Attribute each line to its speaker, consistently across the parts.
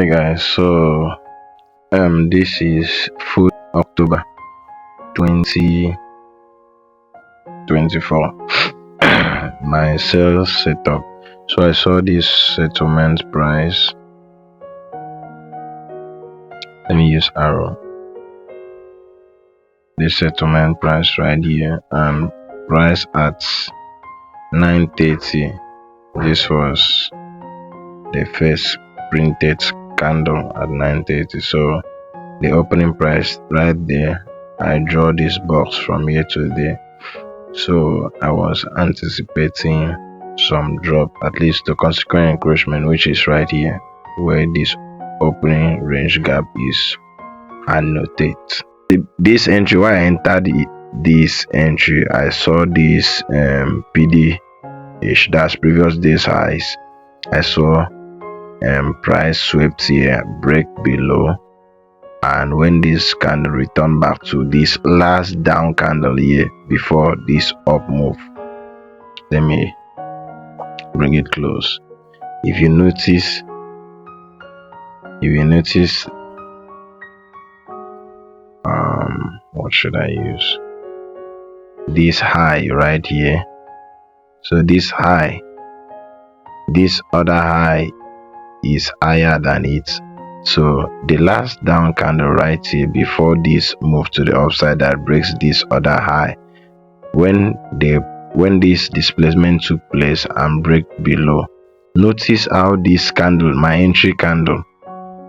Speaker 1: Hey guys, so this is food October 2024. My sales setup. So I saw this settlement price. Let me use arrow. This settlement price right here and price at 9:30. This was the first printed candle at 9:30. So the opening price right there, I draw this box from here to there. So I was anticipating some drop, at least the consequent encroachment, which is right here where this opening range gap is annotated. This entry, why I entered this entry, I saw this PDH, that's previous day's highs. I saw price swept here, break below, and when this candle returned back to this last down candle here before this up move, let me bring it close. If you notice what should I use? This high right here. So this high, this other high is higher than it. So the last down candle right here before this move to the upside that breaks this other high, when this displacement took place and break below, notice how this candle, my entry candle,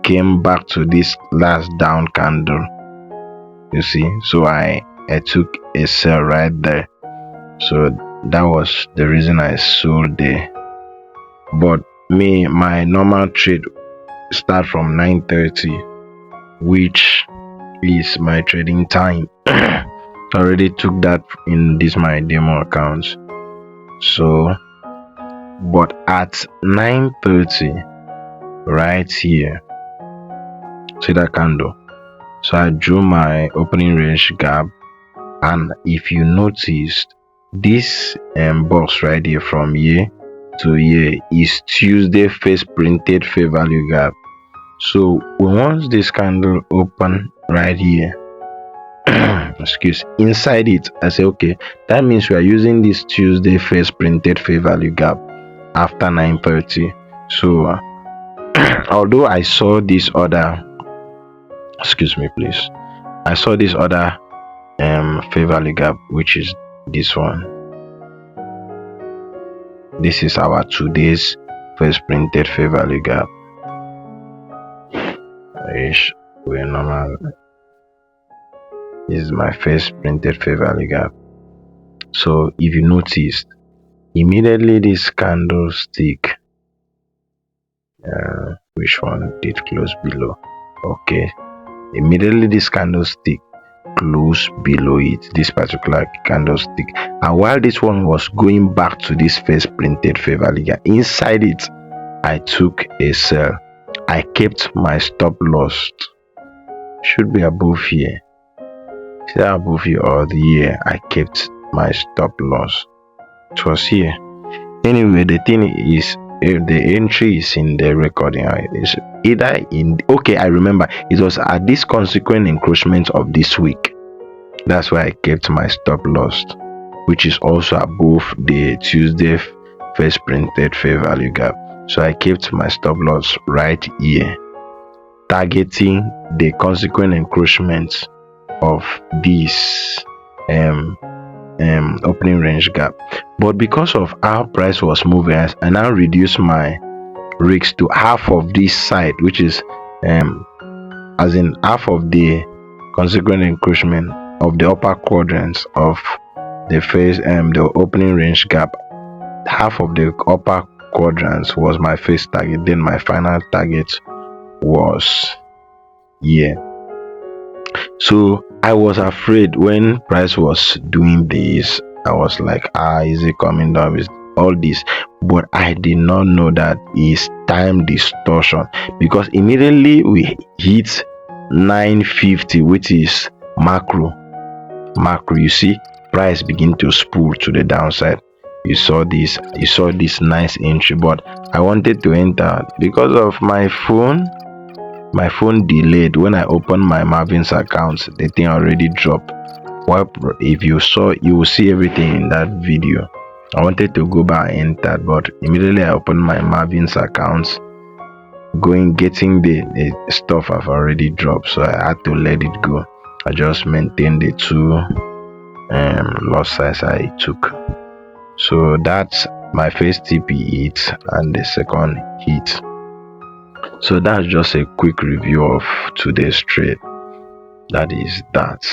Speaker 1: came back to this last down candle. You see, so I took a sell right there. So that was the reason I sold there. But my normal trade start from 9:30, which is my trading time. I already took that in this my demo account. So but at 9:30 right here, see that candle, so I drew my opening range gap, and if you noticed, this box right here from here to here is Tuesday first printed fair value gap. So once this candle open right here, inside it, I say okay, that means we are using this Tuesday first printed fair value gap after 9:30. So although I saw this other, I saw this other fair value gap, which is this one. This is our today's first printed fair value gap. We're normal. This is my first printed fair value gap. So if you noticed, immediately this candlestick, which one did close below? Okay, immediately this candlestick close below it, this particular candlestick, and while this one was going back to this first printed fair value gap, inside it I took a sell. I kept my stop loss, should be above here, see that above here or here, I kept my stop loss, it was here. Anyway, the thing is, the entry is in the recording. It's either in, okay, I remember it was at this consequent encroachment of this week. That's why I kept my stop loss, which is also above the Tuesday first printed fair value gap. So I kept my stop loss right here, targeting the consequent encroachment of this opening range gap. But because of how price was moving, I now reduced my risks to half of this side, which is as in half of the consequent encroachment of the upper quadrants of the first the opening range gap. Half of the upper quadrants was my first target, then my final target was here. So I was afraid when price was doing this. I was like, is it coming down with all this? But I did not know that is time distortion, because immediately we hit 950, which is macro, you see price begin to spool to the downside. You saw this nice entry, but I wanted to enter because of my phone. my phone delayed. When I opened my Marvin's account, the thing already dropped. Well, if you saw, you will see everything in that video. I wanted to go back and enter, but immediately I opened my Marvin's account, getting the stuff I've already dropped, so I had to let it go. I just maintained the two lot size I took. So that's my first TP hit and the second hit. So that's just a quick review of today's trade. That is that.